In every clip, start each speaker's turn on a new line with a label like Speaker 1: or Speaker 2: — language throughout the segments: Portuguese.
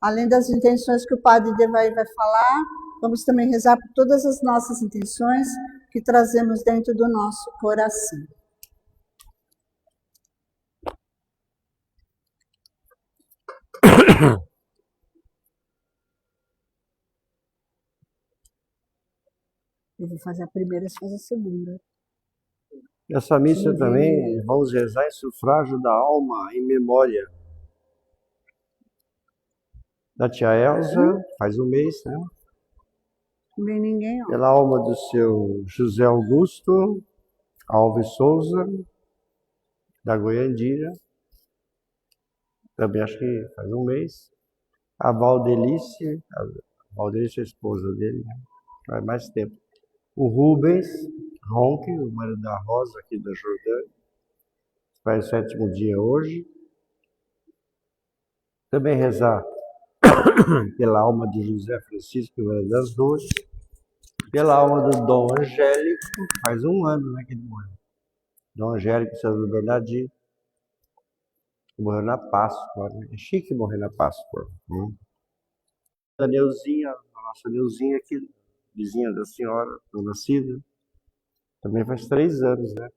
Speaker 1: Além das intenções que o Padre Devair vai falar, vamos também rezar por todas as nossas intenções que trazemos dentro do nosso coração. Eu vou fazer a primeira, você faz a segunda.
Speaker 2: Essa missa também vamos rezar em sufrágio da alma em memória da tia Elza, faz um mês, né?
Speaker 1: Não vem ninguém, ó.
Speaker 2: Pela alma do seu José Augusto Alves Souza, da Goiandira, também acho que faz um mês. A Valdelice é a esposa dele, né? Faz mais tempo. O Rubens Ronque, o marido da Rosa aqui da Jordânia, faz o 7º dia hoje. Também rezar pela alma de José Francisco das Dores, pela alma do Dom Angélico, faz um ano, né, que ele morreu. Dom Angélico, São Bernardino, morreu na Páscoa, né? É chique morrer na Páscoa. A Neuzinha, a nossa Neuzinha aqui, vizinha da senhora, Dona Cida, também faz 3 anos, né?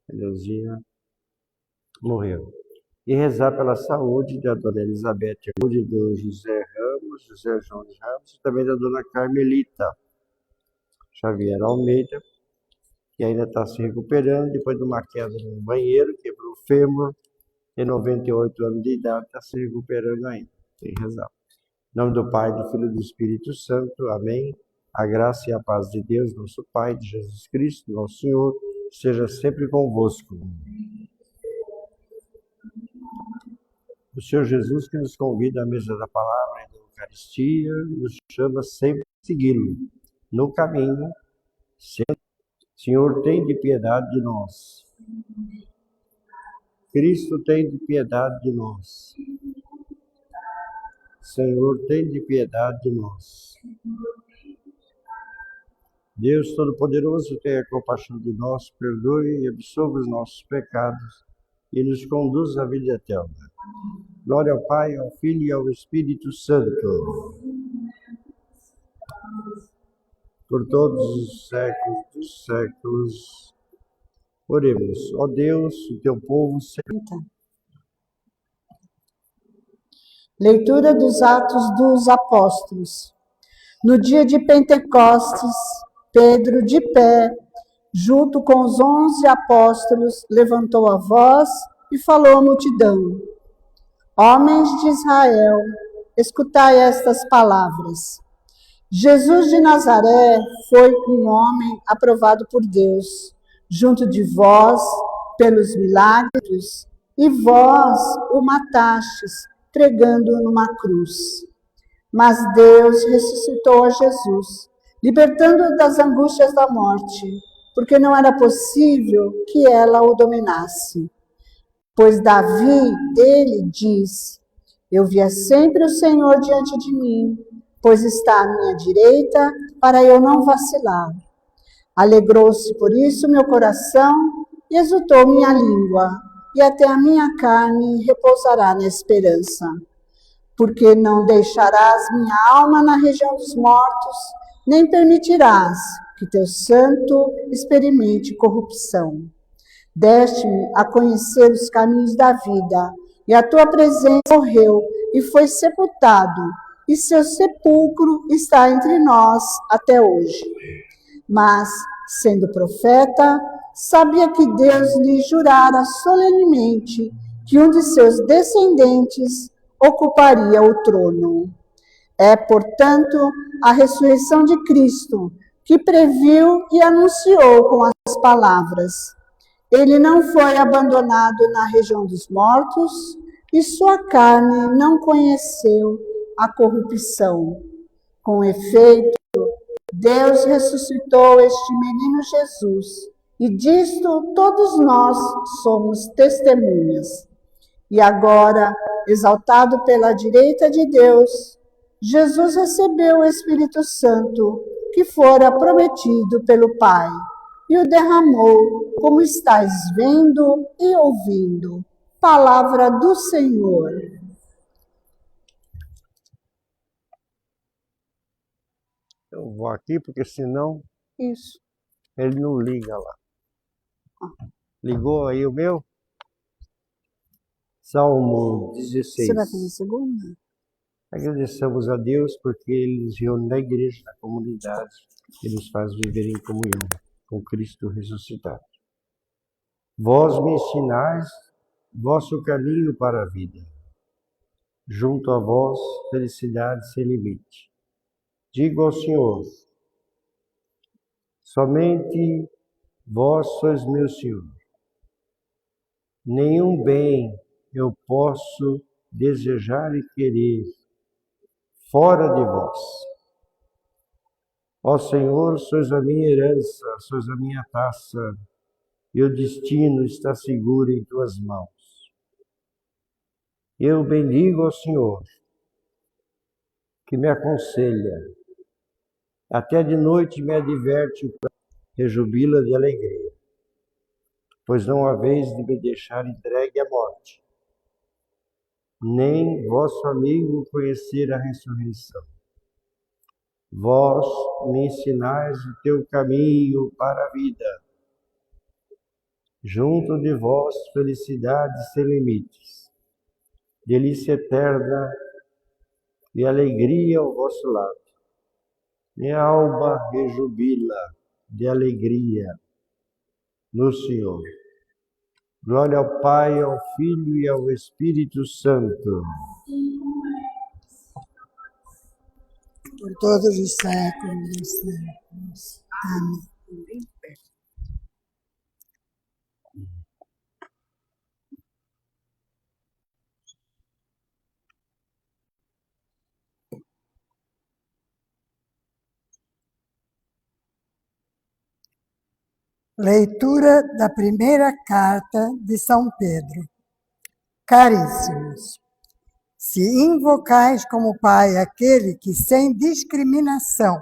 Speaker 2: A Neuzinha morreu. E rezar pela saúde da Dona Elizabeth, a saúde do José Ramos, José João de Ramos, e também da Dona Carmelita Xavier Almeida, que ainda está se recuperando depois de uma queda no banheiro, quebrou o fêmur, tem 98 anos de idade, está se recuperando ainda. Tem que rezar. Em nome do Pai, do Filho e do Espírito Santo. Amém. A graça e a paz de Deus, nosso Pai, de Jesus Cristo, nosso Senhor, seja sempre convosco. O Senhor Jesus, que nos convida à mesa da palavra e da Eucaristia, nos chama sempre a segui-lo no caminho. Senhor, tem de piedade de nós. Cristo, tem de piedade de nós. Senhor, tem de piedade de nós. Deus Todo-Poderoso, tenha compaixão de nós, perdoe e absolva os nossos pecados e nos conduz à vida eterna. Glória ao Pai, ao Filho e ao Espírito Santo. Por todos os séculos dos séculos. Oremos. Ó Deus, o teu povo sempre.
Speaker 1: Leitura dos Atos dos Apóstolos. No dia de Pentecostes, Pedro, de pé, junto com os 11 apóstolos, levantou a voz e falou à multidão: Homens de Israel, escutai estas palavras. Jesus de Nazaré foi um homem aprovado por Deus, junto de vós, pelos milagres, e vós o matastes, pregando numa cruz. Mas Deus ressuscitou a Jesus, libertando-o das angústias da morte, porque não era possível que ela o dominasse. Pois Davi dele diz: Eu via sempre o Senhor diante de mim, pois está à minha direita, para eu não vacilar. Alegrou-se por isso meu coração, e exultou minha língua, e até a minha carne repousará na esperança. Porque não deixarás minha alma na região dos mortos, nem permitirás que teu santo experimente corrupção. Deste-me a conhecer os caminhos da vida, e a tua presença morreu e foi sepultado, e seu sepulcro está entre nós até hoje. Mas, sendo profeta, sabia que Deus lhe jurara solenemente que um de seus descendentes ocuparia o trono. É, portanto, a ressurreição de Cristo, que previu e anunciou com as palavras: Ele não foi abandonado na região dos mortos, e sua carne não conheceu a corrupção. Com efeito, Deus ressuscitou este menino Jesus, e disto todos nós somos testemunhas. E agora, exaltado pela direita de Deus, Jesus recebeu o Espírito Santo, que fora prometido pelo Pai, e o derramou, como estáis vendo e ouvindo. Palavra do Senhor.
Speaker 2: vou aqui, porque senão
Speaker 1: Isso.
Speaker 2: ele não liga lá. Ligou aí o meu? Salmo
Speaker 1: Você vai fazer
Speaker 2: 16.
Speaker 1: segunda?
Speaker 2: Agradecemos a Deus porque Ele nos reúne na igreja, na comunidade, e nos faz viver em comunhão com Cristo ressuscitado. Vós me ensinais vosso caminho para a vida. Junto a vós, felicidade sem limite. Digo ao Senhor, somente vós sois meu Senhor. Nenhum bem eu posso desejar e querer fora de vós. Ó Senhor, sois a minha herança, sois a minha taça, e o destino está seguro em tuas mãos. Eu bendigo ao Senhor, que me aconselha, até de noite me adverte, rejubila de alegria, pois não há vez de me deixar entregue à morte, nem vosso amigo conhecer a ressurreição. Vós me ensinais o teu caminho para a vida. Junto de vós, felicidade sem limites, delícia eterna e alegria ao vosso lado. Minha alma rejubila de alegria no Senhor. Glória ao Pai, ao Filho e ao Espírito Santo.
Speaker 1: Por todos os séculos dos séculos. Amém. Leitura da primeira carta de São Pedro. Caríssimos, se invocais como Pai aquele que, sem discriminação,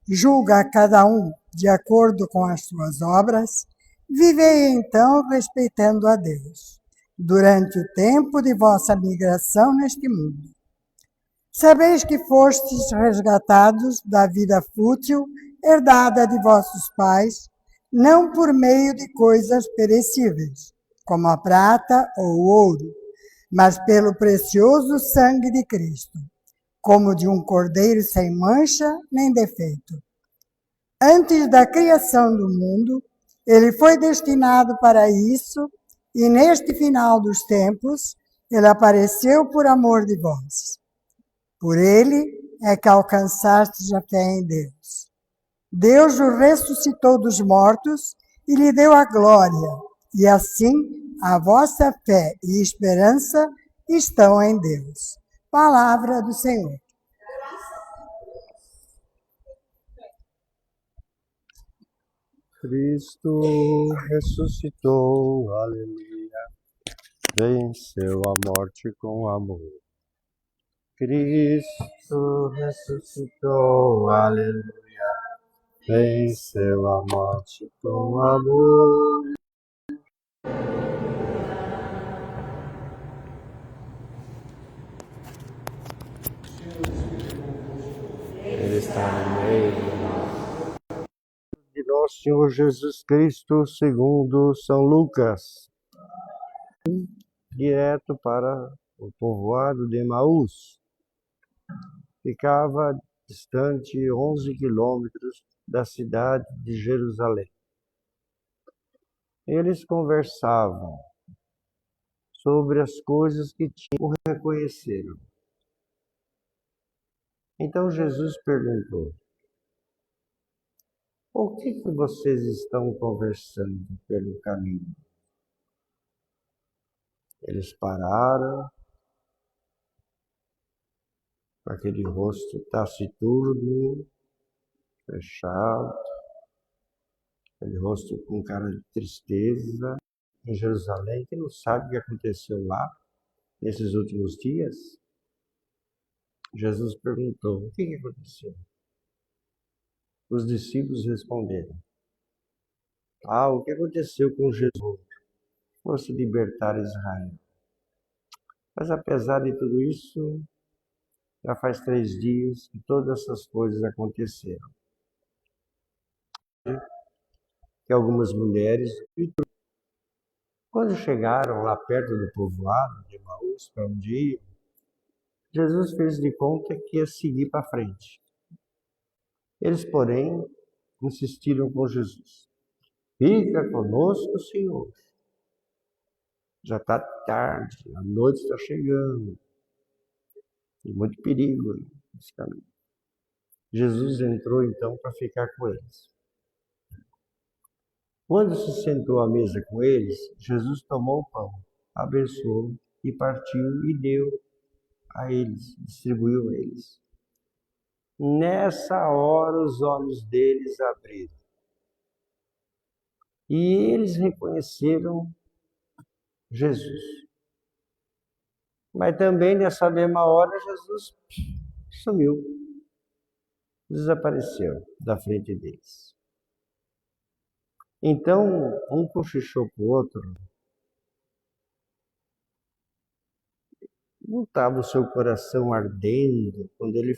Speaker 1: julga a cada um de acordo com as suas obras, vivei então respeitando a Deus, durante o tempo de vossa migração neste mundo. Sabeis que fostes resgatados da vida fútil herdada de vossos pais, não por meio de coisas perecíveis, como a prata ou o ouro, mas pelo precioso sangue de Cristo, como de um cordeiro sem mancha nem defeito. Antes da criação do mundo, ele foi destinado para isso, e neste final dos tempos, ele apareceu por amor de vós. Por ele é que alcançastes a fé em Deus. Deus o ressuscitou dos mortos e lhe deu a glória, e assim a vossa fé e esperança estão em Deus. Palavra do Senhor.
Speaker 2: Cristo ressuscitou, aleluia, venceu a morte com amor. Cristo ressuscitou, aleluia, venceu a morte com amor. Ele está no meio de nosso Senhor Jesus Cristo, segundo São Lucas, direto para o povoado de Emaús. Ficava distante 11 quilômetros da cidade de Jerusalém. Eles conversavam sobre as coisas que tinham reconheceram. Então Jesus perguntou: o que vocês estão conversando pelo caminho? Eles pararam, com aquele rosto taciturno, fechado, aquele rosto com cara de tristeza, em Jerusalém, que não sabe o que aconteceu lá nesses últimos dias. Jesus perguntou: o que aconteceu? Os discípulos responderam: o que aconteceu com Jesus? Fosse libertar Israel. Mas apesar de tudo isso, já faz 3 dias que todas essas coisas aconteceram. que algumas mulheres, quando chegaram lá perto do povoado de Emaús, para onde iam, Jesus fez de conta que ia seguir para frente. Eles, porém, insistiram com Jesus. Fica conosco, Senhor. Já está tarde, a noite está chegando. E muito perigo nesse caminho. Jesus entrou então para ficar com eles. Quando se sentou à mesa com eles, Jesus tomou o pão, abençoou e partiu e deu a eles, distribuiu a eles. Nessa hora os olhos deles abriram. E eles reconheceram Jesus. Mas também nessa mesma hora Jesus sumiu, desapareceu da frente deles. Então, um cochichou para o outro. Não estava o seu coração ardendo quando ele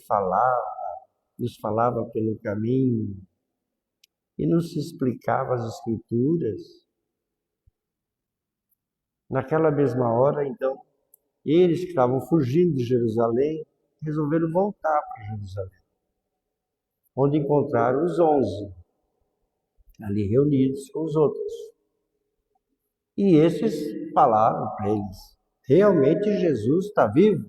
Speaker 2: nos falava pelo caminho e nos explicava as Escrituras? Naquela mesma hora, então, eles que estavam fugindo de Jerusalém resolveram voltar para Jerusalém, onde encontraram os 11, ali reunidos com os outros. E esses falaram para eles: realmente Jesus está vivo,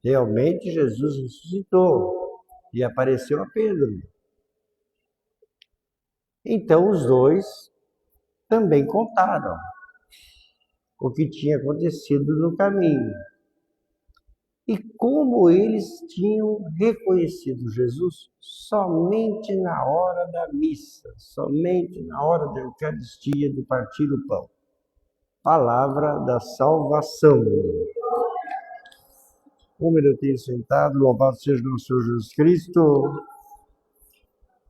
Speaker 2: realmente Jesus ressuscitou e apareceu a Pedro. Então os dois também contaram o que tinha acontecido no caminho. E como eles tinham reconhecido Jesus somente na hora da missa, somente na hora da Eucaristia, do partir o pão. Palavra da salvação. Um minutinho sentado, louvado seja nosso Senhor Jesus Cristo.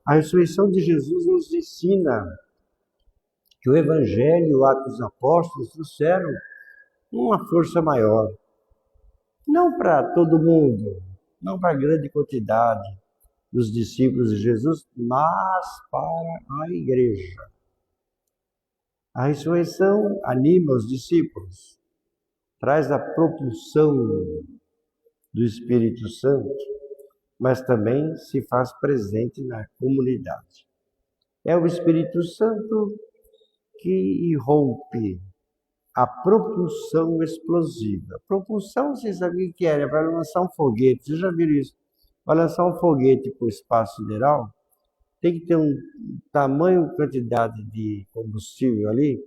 Speaker 2: A ressurreição de Jesus nos ensina que o Evangelho e o Atos dos Apóstolos trouxeram uma força maior. Não para todo mundo, não para a grande quantidade dos discípulos de Jesus, mas para a igreja. A ressurreição anima os discípulos, traz a propulsão do Espírito Santo, mas também se faz presente na comunidade. É o Espírito Santo que irrompe a propulsão explosiva. Propulsão, vocês sabem o que é? É para lançar um foguete. Vocês já viram isso? Para lançar um foguete para o espaço sideral, tem que ter um tamanho, quantidade de combustível ali,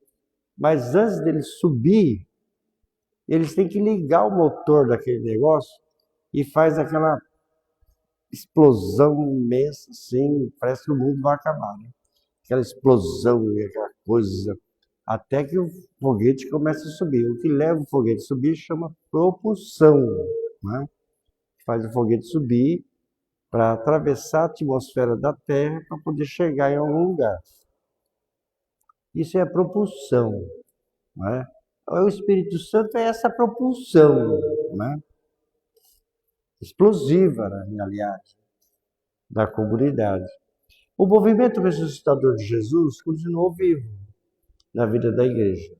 Speaker 2: mas antes dele subir, eles têm que ligar o motor daquele negócio e faz aquela explosão imensa, assim, parece que o mundo vai acabar, né? Aquela explosão e aquela coisa, até que o foguete começa a subir. O que leva o foguete a subir chama propulsão, né? Faz o foguete subir para atravessar a atmosfera da Terra para poder chegar em algum lugar. Isso é a propulsão, né? O Espírito Santo é essa propulsão, né? Explosiva, né, aliás, da comunidade. O movimento ressuscitador de Jesus continuou vivo na vida da igreja.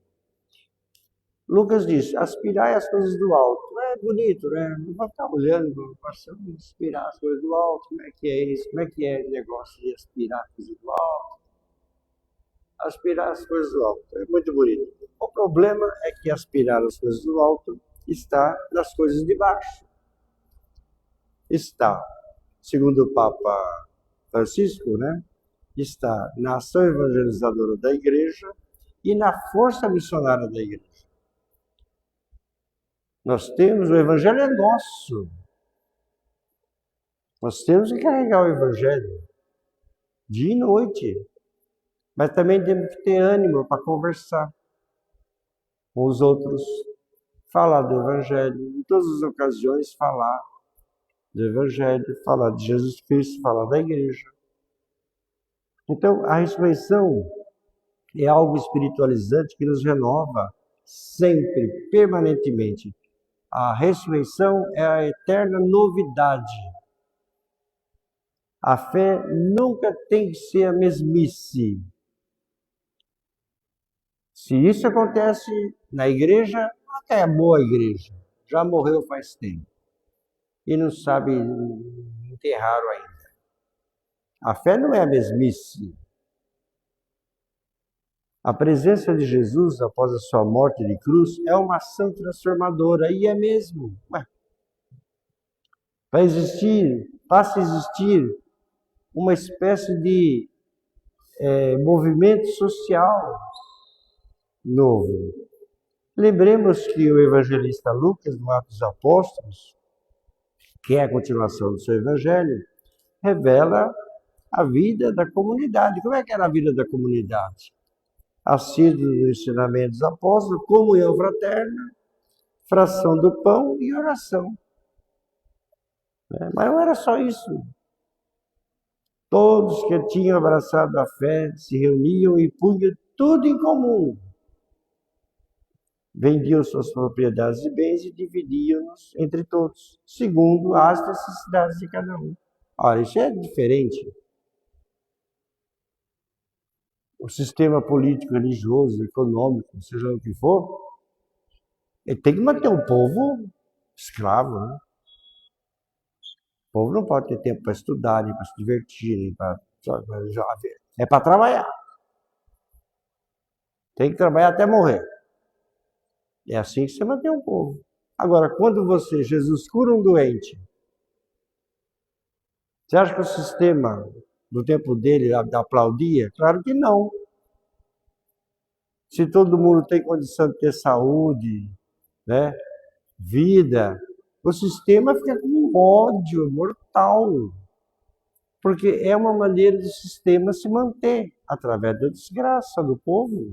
Speaker 2: Lucas diz: aspirai as coisas do alto. É bonito, né? Não vai ficar olhando, passando, aspirar as coisas do alto. Como é que é isso? Como é que é o negócio de aspirar as coisas do alto? Aspirar as coisas do alto. É muito bonito. O problema é que aspirar as coisas do alto está nas coisas de baixo. Está, segundo o Papa Francisco, né? Está na ação evangelizadora da igreja e na força missionária da igreja. Nós temos, o evangelho é nosso. Nós temos que carregar o evangelho dia e noite. Mas também temos que ter ânimo para conversar com os outros, falar do evangelho, em todas as ocasiões falar do evangelho, falar de Jesus Cristo, falar da igreja. Então, a ressurreição é algo espiritualizante que nos renova sempre, permanentemente. A ressurreição é a eterna novidade. A fé nunca tem que ser a mesmice. Se isso acontece na igreja, até é boa igreja. Já morreu faz tempo. E não sabe, enterraram ainda. A fé não é a mesmice. A presença de Jesus após a sua morte de cruz é uma ação transformadora. E é mesmo. Vai existir, passa a existir uma espécie de movimento social novo. Lembremos que o evangelista Lucas, no Atos dos Apóstolos, que é a continuação do seu evangelho, revela a vida da comunidade. Como é que era a vida da comunidade? Assíduo no ensinamento dos apóstolos, comunhão fraterna, fração do pão e oração. Mas não era só isso. Todos que tinham abraçado a fé se reuniam e punham tudo em comum. Vendiam suas propriedades e bens e dividiam-nos entre todos, segundo as necessidades de cada um. Olha, isso é diferente. O sistema político, religioso, econômico, seja o que for, ele tem que manter o povo escravo, né? O povo não pode ter tempo para estudar, nem para se divertir, nem para... É para trabalhar. Tem que trabalhar até morrer. É assim que você mantém o povo. Agora, quando Jesus cura um doente, você acha que o sistema do tempo dele aplaudia? Claro que não. Se todo mundo tem condição de ter saúde, né, vida, o sistema fica com um ódio mortal. Porque é uma maneira do sistema se manter através da desgraça do povo.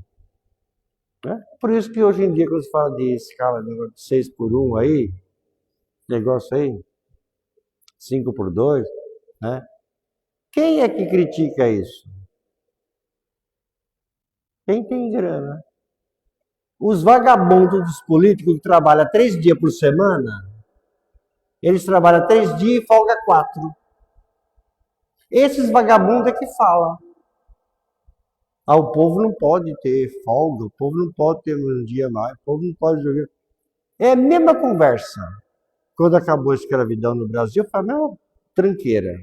Speaker 2: Né? Por isso que hoje em dia, quando se fala de escala de 6x1 aí, negócio aí, 5x2, né? Quem é que critica isso? Quem tem grana? Os vagabundos dos políticos que trabalham 3 dias por semana, eles trabalham 3 dias e folga 4. Esses vagabundos é que falam. Ah, o povo não pode ter folga, o povo não pode ter um dia mais, o povo não pode jogar. É a mesma conversa. Quando acabou a escravidão no Brasil, foi a mesma tranqueira.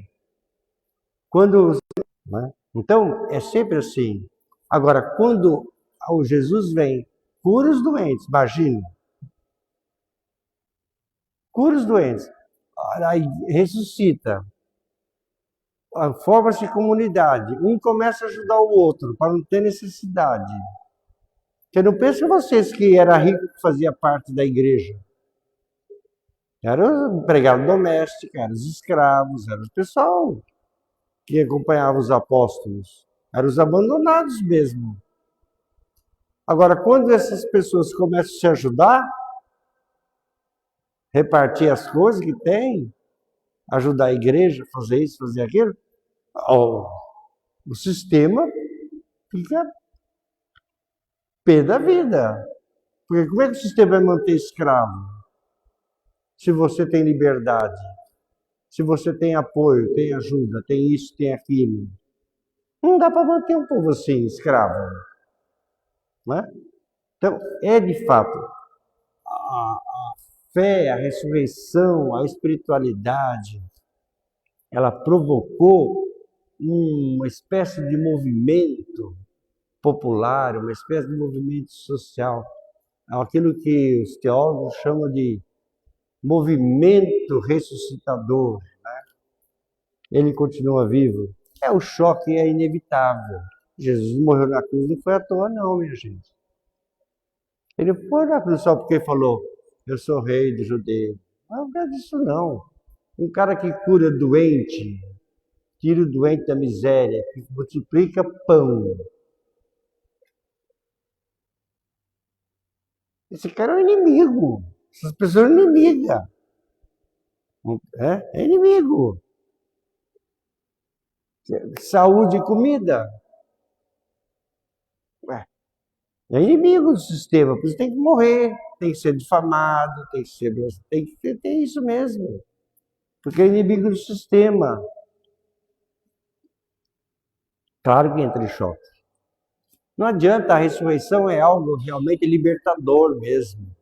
Speaker 2: Né? Então, é sempre assim. Agora, quando o Jesus vem, cura os doentes, imagina. Cura os doentes. Aí ressuscita. Forma-se comunidade. Um começa a ajudar o outro, para não ter necessidade. Porque não pensem vocês que era rico que fazia parte da igreja. Era o empregado doméstico, eram os escravos, era o pessoal que acompanhava os apóstolos. Eram os abandonados mesmo. Agora, quando essas pessoas começam a se ajudar, repartir as coisas que tem, ajudar a igreja, fazer isso, fazer aquilo, o sistema fica pé da vida. Porque como é que o sistema vai manter escravo? Se você tem liberdade, se você tem apoio, tem ajuda, tem isso, tem aquilo. Não dá para manter um povo assim, escravo. Né? Então, é de fato, a fé, a ressurreição, a espiritualidade, ela provocou uma espécie de movimento popular, uma espécie de movimento social. Aquilo que os teólogos chamam de movimento ressuscitador. Né? Ele continua vivo. O choque é inevitável. Jesus morreu na cruz, não foi à toa não, minha gente. Ele foi na cruz só porque falou, eu sou rei dos judeus. Não é disso não. Um cara que cura doente, tira o doente da miséria, que multiplica pão. Esse cara é um inimigo. Essas pessoas são inimigas. É inimigo. Saúde e comida. É inimigo do sistema, por isso tem que morrer, tem que ser difamado, tem isso mesmo. Porque é inimigo do sistema. Claro que entra em choque. Não adianta, a ressurreição é algo realmente libertador mesmo.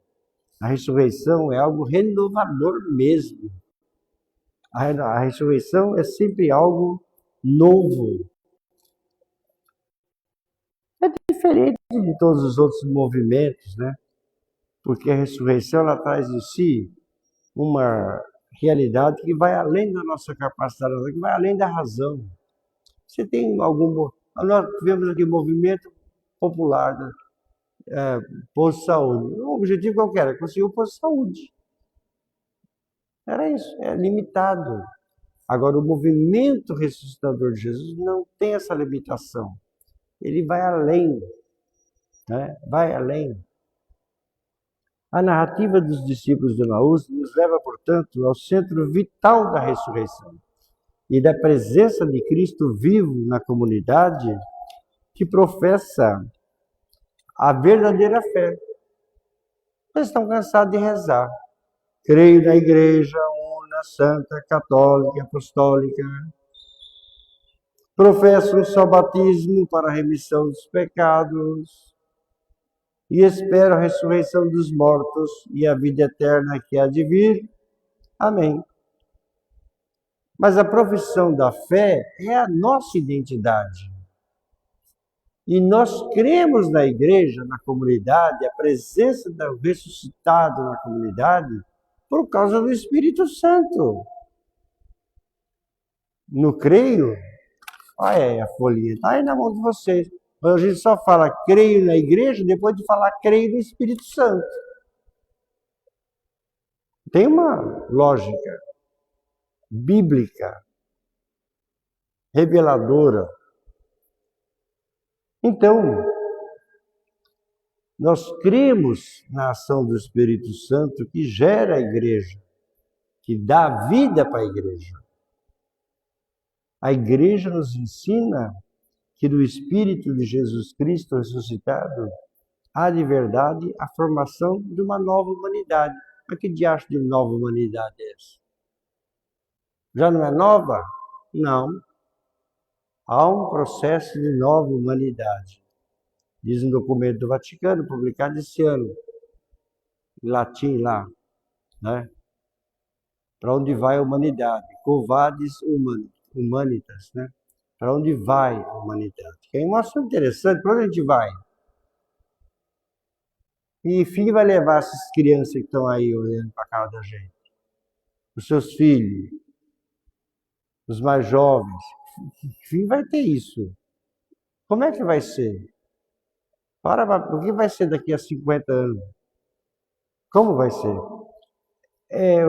Speaker 2: A ressurreição é algo renovador mesmo. A ressurreição é sempre algo novo. É diferente de todos os outros movimentos, né? Porque a ressurreição ela traz em si uma realidade que vai além da nossa capacidade, que vai além da razão. Você tem algum... Nós tivemos aqui um movimento popular, né? Posto de saúde. O objetivo qual era? Conseguir o posto de saúde. Era isso, é limitado. Agora, o movimento ressuscitador de Jesus não tem essa limitação. Ele vai além, né? Vai além. A narrativa dos discípulos de Emaús nos leva, portanto, ao centro vital da ressurreição e da presença de Cristo vivo na comunidade que professa a verdadeira fé. Eles estão cansados de rezar. Creio na Igreja Una, Santa, Católica, Apostólica. Professo um só batismo para a remissão dos pecados. E espero a ressurreição dos mortos e a vida eterna que há de vir. Amém. Mas a profissão da fé é a nossa identidade. E nós cremos na igreja, na comunidade, a presença do ressuscitado na comunidade, por causa do Espírito Santo. No creio, olha aí a folhinha, está aí na mão de vocês. A gente só fala creio na igreja depois de falar creio no Espírito Santo. Tem uma lógica bíblica, reveladora. Então, nós cremos na ação do Espírito Santo que gera a igreja, que dá vida para a igreja. A igreja nos ensina que do Espírito de Jesus Cristo ressuscitado há de verdade a formação de uma nova humanidade. Mas que diacho de nova humanidade é essa? Já não é nova? Não. Há um processo de nova humanidade. Diz um documento do Vaticano, publicado esse ano, em latim lá, né? Para onde vai a humanidade? Quo vadis humanitas, né? Para onde vai a humanidade? Que é um assunto interessante, para onde a gente vai? E fim vai levar essas crianças que estão aí olhando para a cara da gente? Os seus filhos, os mais jovens. Que fim vai ter isso? Como é que vai ser? O que vai ser daqui a 50 anos? Como vai ser? É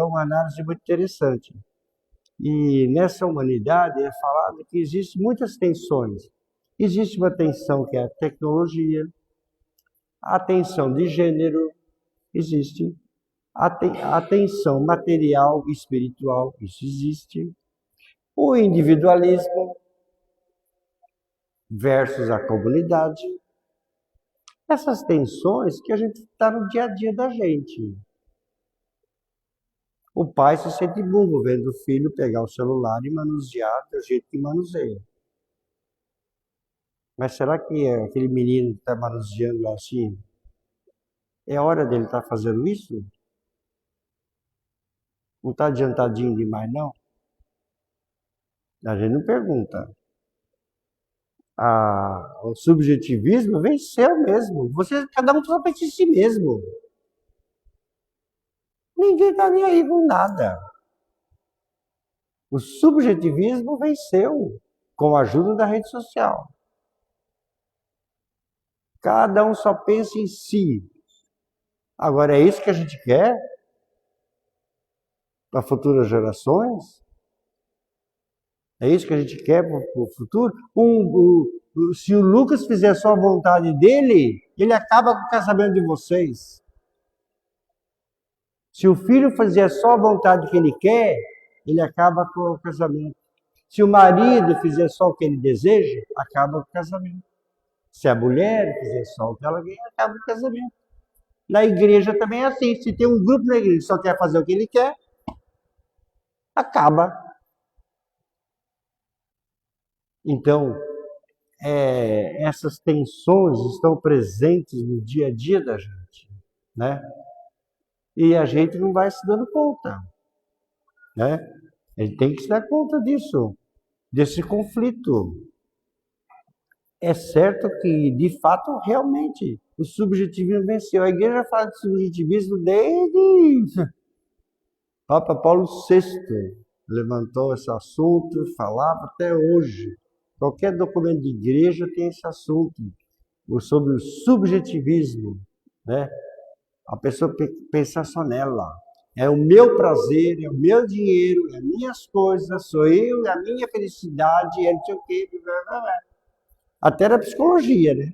Speaker 2: uma análise muito interessante. E nessa humanidade é falado que existem muitas tensões. Existe uma tensão que é a tecnologia, a tensão de gênero, existe a tensão material e espiritual, isso existe. O individualismo versus a comunidade. Essas tensões que a gente está no dia a dia da gente. O pai se sente burro vendo o filho pegar o celular e manusear do jeito que manuseia. Mas será que aquele menino que está manuseando assim, é hora dele estar fazendo isso? Não está adiantadinho demais, não? A gente não pergunta. O subjetivismo venceu mesmo. Cada um só pensa em si mesmo. Ninguém está nem aí com nada. O subjetivismo venceu com a ajuda da rede social. Cada um só pensa em si. Agora, é isso que a gente quer para futuras gerações? É isso que a gente quer para o futuro? Se o Lucas fizer só a vontade dele, ele acaba com o casamento de vocês. Se o filho fizer só a vontade que ele quer, ele acaba com o casamento. Se o marido fizer só o que ele deseja, acaba com o casamento. Se a mulher fizer só o que ela quer, acaba com o casamento. Na igreja também é assim. Se tem um grupo na igreja que só quer fazer o que ele quer, acaba. Então, essas tensões estão presentes no dia a dia da gente, né? E a gente não vai se dando conta, né? A gente tem que se dar conta disso, desse conflito. É certo que, de fato, realmente, o subjetivismo venceu. A igreja fala de subjetivismo desde Papa Paulo VI. Levantou esse assunto, falava até hoje. Qualquer documento de igreja tem esse assunto, sobre o subjetivismo, né? A pessoa pensar só nela. É o meu prazer, é o meu dinheiro, é as minhas coisas, sou eu, é a minha felicidade, é não sei o quê. Blá, blá, blá. Até na psicologia, né?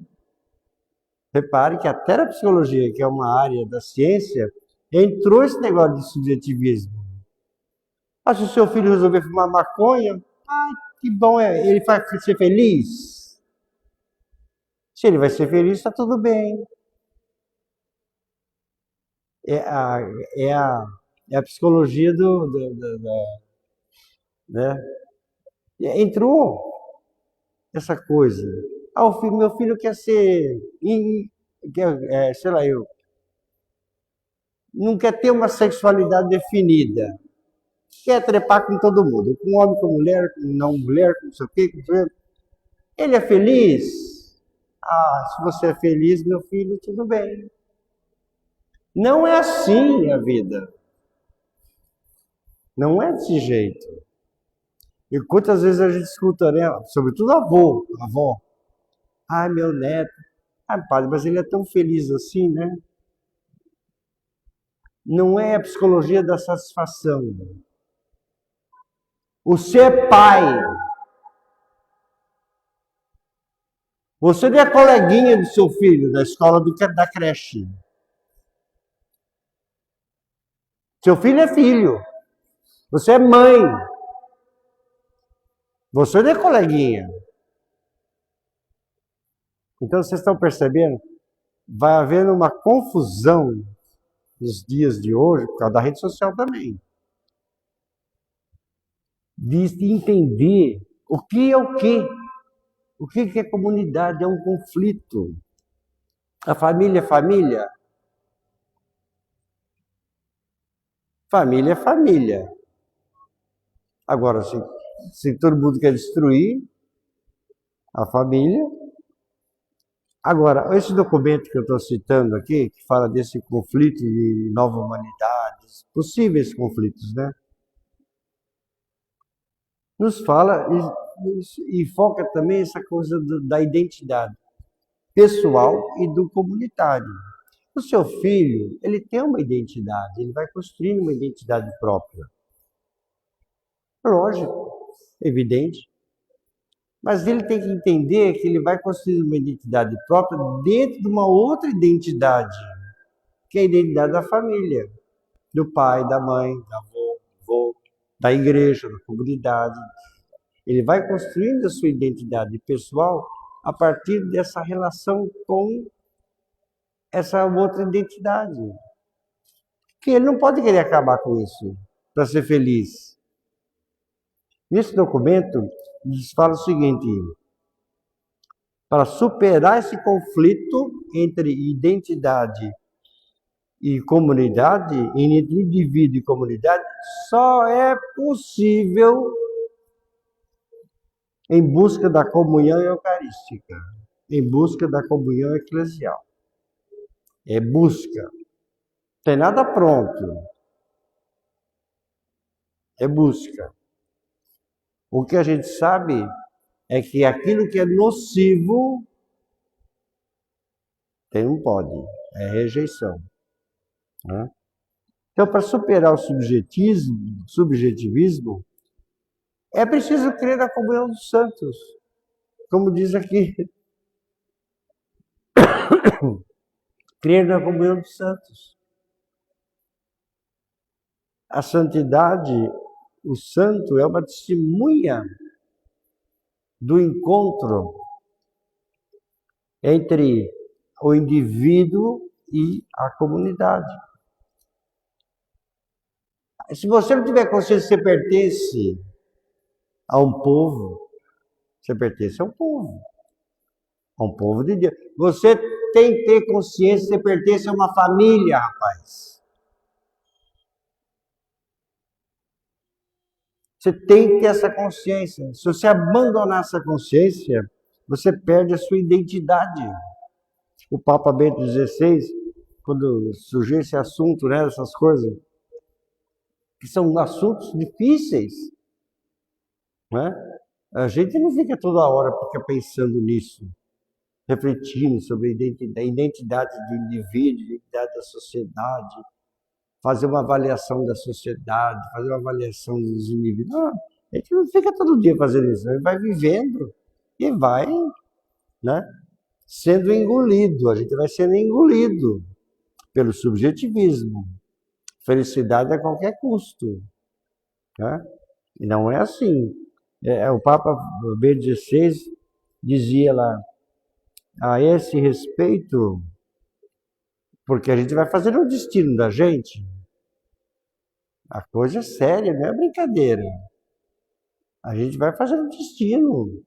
Speaker 2: Repare que até na psicologia, que é uma área da ciência, entrou esse negócio de subjetivismo. Ah, se o seu filho resolver fumar maconha, que bom, ele vai ser feliz? Se ele vai ser feliz, está tudo bem. É a, é a, é a psicologia né? Entrou essa coisa. Ah, meu filho quer ser, sei lá, não quer ter uma sexualidade definida. Quer trepar com todo mundo, com homem, com mulher, com não mulher, com não sei o quê. Ele é feliz? Ah, se você é feliz, meu filho, tudo bem. Não é assim a vida. Não é desse jeito. E quantas vezes a gente escuta, né? Sobretudo avó. Ai, meu neto. Ah, padre, mas ele é tão feliz assim, né? Não é a psicologia da satisfação. O ser pai. Você não é coleguinha do seu filho da escola da creche. Seu filho é filho. Você é mãe. Você não é coleguinha. Então vocês estão percebendo? Vai haver uma confusão nos dias de hoje, por causa da rede social também. De entender o que é o quê. O que é comunidade? É um conflito. A família é família? Família é família. Agora, se todo mundo quer destruir a família. Agora, esse documento que eu estou citando aqui, que fala desse conflito de nova humanidade, possíveis conflitos, né? Nos fala e foca também essa coisa da identidade pessoal e do comunitário. O seu filho, ele tem uma identidade, ele vai construindo uma identidade própria. Lógico, evidente. Mas ele tem que entender que ele vai construir uma identidade própria dentro de uma outra identidade, que é a identidade da família, do pai, da mãe, da avó, da igreja, da comunidade. Ele vai construindo a sua identidade pessoal a partir dessa relação com essa outra identidade. Que ele não pode querer acabar com isso para ser feliz. Nesse documento, eles falam o seguinte: para superar esse conflito entre identidade e comunidade, entre indivíduo e comunidade, só é possível em busca da comunhão eucarística, em busca da comunhão eclesial. É busca. Não tem nada pronto. É busca. O que a gente sabe é que aquilo que é nocivo não pode, é rejeição. Né? Então, para superar o subjetivismo, é preciso crer na comunhão dos santos. Como diz aqui, crer na comunhão dos santos. A santidade, o santo é uma testemunha do encontro entre o indivíduo e a comunidade. Se você não tiver consciência que você pertence a um povo, Você pertence ao povo. A um povo de Deus. Você tem que ter consciência que você pertence a uma família, rapaz. Você tem que ter essa consciência. Se você abandonar essa consciência, você perde a sua identidade. O Papa Bento XVI, quando surgiu esse assunto, né, essas coisas, que são assuntos difíceis, né? A gente não fica toda hora pensando nisso, refletindo sobre a identidade do indivíduo, a identidade da sociedade, fazer uma avaliação da sociedade, fazer uma avaliação dos indivíduos. Não, a gente não fica todo dia fazendo isso, a gente vai vivendo e vai, né, sendo engolido, a gente vai sendo engolido pelo subjetivismo. Felicidade a qualquer custo. Né? E não é assim. O Papa Bento XVI dizia lá, a esse respeito, porque a gente vai fazer o destino da gente. A coisa é séria, não é brincadeira. A gente vai fazer o destino.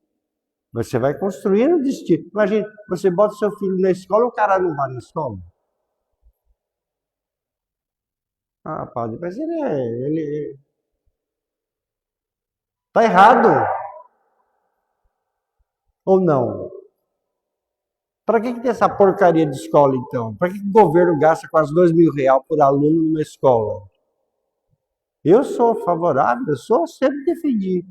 Speaker 2: Você vai construir o destino. Imagina, você bota seu filho na escola, o cara não vai na escola. Ah, padre, mas ele tá errado. Ou não? Para que tem essa porcaria de escola, então? Para que o governo gasta quase R$2.000 por aluno numa escola? Eu sou favorável, eu sempre defendi.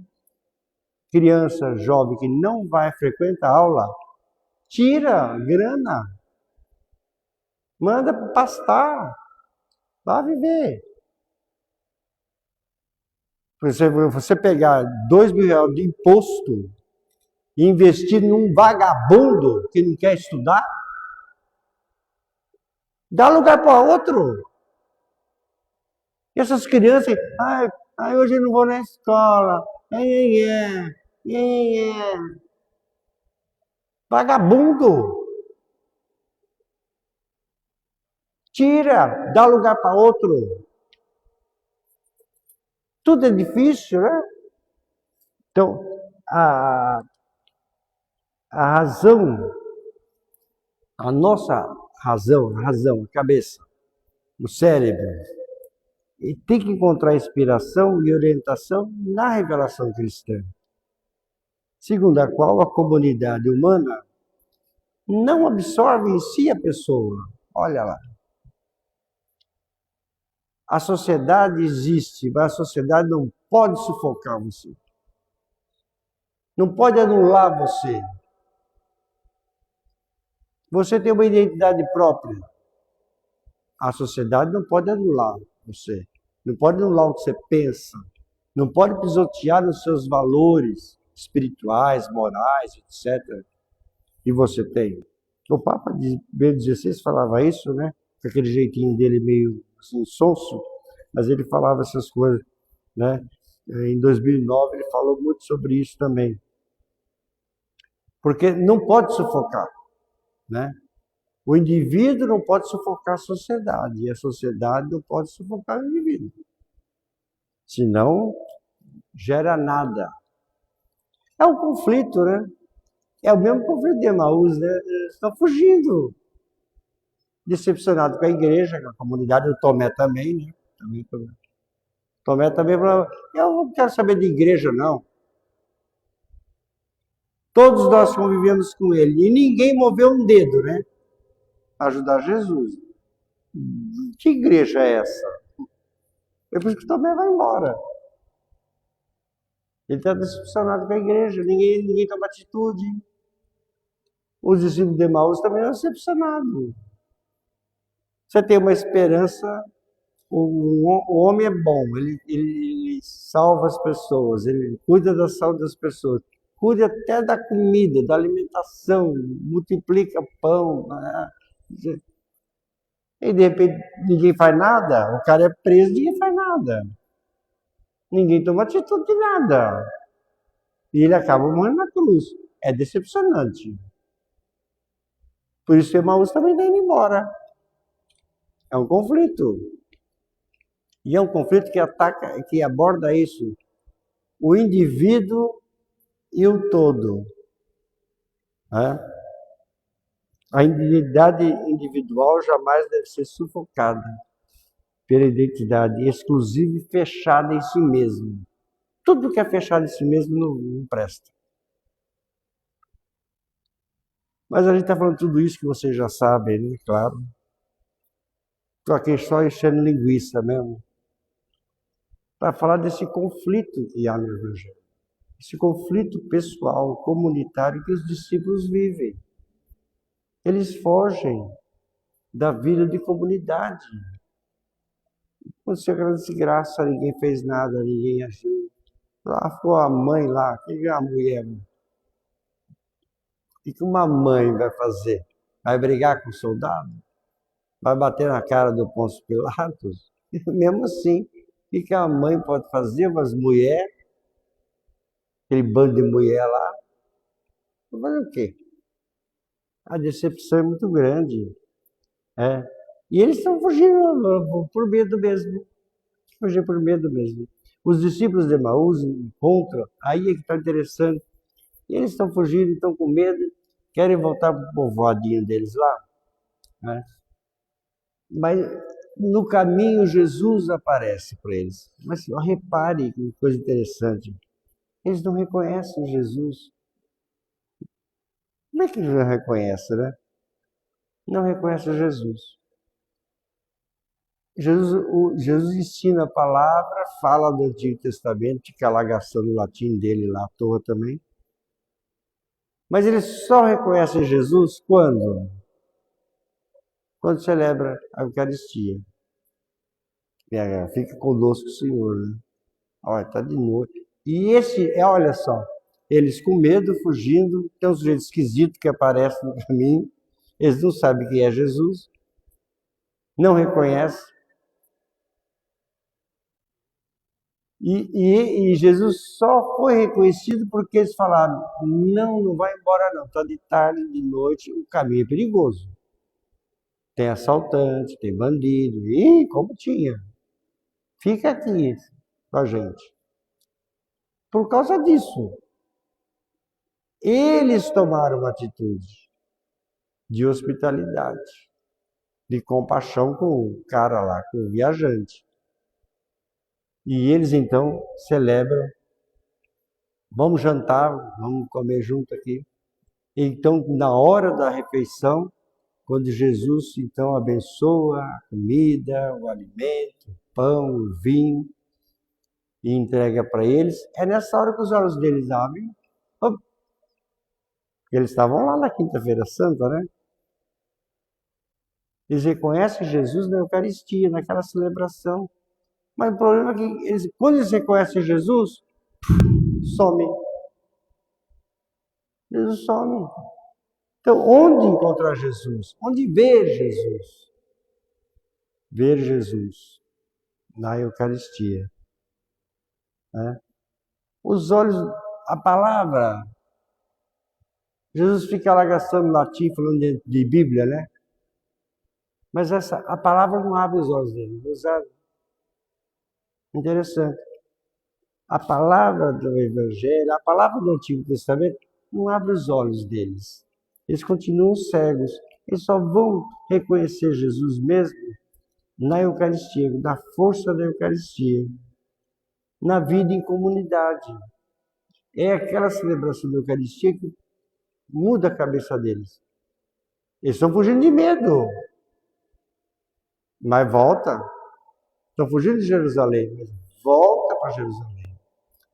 Speaker 2: Criança jovem que não vai frequentar a aula, tira grana, manda pastar, vá viver. Você pegar R$2.000 de imposto e investir num vagabundo que não quer estudar, dá lugar para outro. E essas crianças, hoje eu não vou na escola, vagabundo. Tira, dá lugar para outro. Tudo é difícil, né? Então, a razão, a nossa razão, a cabeça, o cérebro, e tem que encontrar inspiração e orientação na revelação cristã, segundo a qual a comunidade humana não absorve em si a pessoa. Olha lá. A sociedade existe, mas a sociedade não pode sufocar você. Não pode anular você. Você tem uma identidade própria. A sociedade não pode anular você. Não pode anular o que você pensa. Não pode pisotear nos seus valores espirituais, morais, etc. E você tem. O Papa Bento XVI falava isso, né? Com aquele jeitinho dele meio assim, sonso, mas ele falava essas coisas, né? Em 2009 ele falou muito sobre isso também. Porque não pode sufocar, né? O indivíduo não pode sufocar a sociedade, e a sociedade não pode sufocar o indivíduo. Senão, gera nada. É um conflito, né? É o mesmo conflito de Emaús, né? Eles estão fugindo. Decepcionado com a igreja, com a comunidade, o Tomé também, né? Tomé também falava, eu não quero saber de igreja, não. Todos nós convivemos com ele, e ninguém moveu um dedo, né? Ajudar Jesus. Que igreja é essa? É por isso que o Tomé vai embora. Ele está decepcionado com a igreja, ninguém toma atitude. Os discípulos de Emaús também estão decepcionados. Você tem uma esperança, o homem é bom, ele salva as pessoas, ele cuida da saúde das pessoas, cuida até da comida, da alimentação, multiplica pão. Né? E de repente ninguém faz nada, o cara é preso, ninguém faz nada. Ninguém toma atitude de nada. E ele acaba morrendo na cruz. É decepcionante. Por isso Emaús também está indo embora. É um conflito. E é um conflito que aborda isso. O indivíduo e o todo. Né? A identidade individual jamais deve ser sufocada pela identidade exclusiva e fechada em si mesmo. Tudo que é fechado em si mesmo não presta. Mas a gente está falando tudo isso que vocês já sabem, né? Claro. Estou aqui só enchendo linguiça mesmo. Para falar desse conflito que há no Evangelho. Esse conflito pessoal, comunitário que os discípulos vivem. Eles fogem da vida de comunidade. Aconteceu aquela desgraça, ninguém fez nada, ninguém agiu. Lá ficou a mãe lá, o que é a mulher? O que uma mãe vai fazer? Vai brigar com o soldado? Vai bater na cara do Pôncio Pilatos? Mesmo assim, o que a mãe pode fazer? Umas mulheres, aquele bando de mulher lá, vai fazer o quê? A decepção é muito grande. É. E eles estão fugindo por medo mesmo. Fugir por medo mesmo. Os discípulos de Emaús encontram, aí é que está interessante. E eles estão fugindo, estão com medo, querem voltar para o povoadinho deles lá. Né? Mas no caminho Jesus aparece para eles. Mas repare que coisa interessante. Eles não reconhecem Jesus. Como é que eles não reconhecem, né? Não reconhecem Jesus. Jesus ensina a palavra, fala do Antigo Testamento, fica lá gastando o latim dele lá à toa também. Mas eles só reconhecem Jesus quando? Quando celebra a Eucaristia. Fica conosco, Senhor. Né? Olha, está de noite. E olha só, eles com medo, fugindo, tem um sujeito esquisito que aparece no caminho, eles não sabem quem é Jesus, não reconhecem. E Jesus só foi reconhecido porque eles falaram, não vai embora não, está de tarde, de noite, o caminho é perigoso. Tem assaltante, tem bandido, e como tinha. Fica aqui com a gente. Por causa disso, eles tomaram uma atitude de hospitalidade, de compaixão com o cara lá, com o viajante. E eles então celebram, vamos jantar, vamos comer junto aqui. Então, na hora da refeição, quando Jesus então abençoa a comida, o alimento, o pão, o vinho, e entrega para eles, é nessa hora que os olhos deles abrem. Eles estavam lá na Quinta-feira Santa, né? Eles reconhecem Jesus na Eucaristia, naquela celebração. Mas o problema é que quando eles reconhecem Jesus, some. Jesus some. Então, onde encontrar Jesus? Onde ver Jesus? Ver Jesus na Eucaristia. Né? Os olhos, a palavra. Jesus fica lá gastando latim, falando de Bíblia, né? Mas a palavra não abre os olhos dele. Interessante. A palavra do Evangelho, a palavra do Antigo Testamento, não abre os olhos deles. Eles continuam cegos. Eles só vão reconhecer Jesus mesmo na Eucaristia, na força da Eucaristia, na vida em comunidade. É aquela celebração da Eucaristia que muda a cabeça deles. Eles estão fugindo de medo. Mas volta. Estão fugindo de Jerusalém, mas volta para Jerusalém.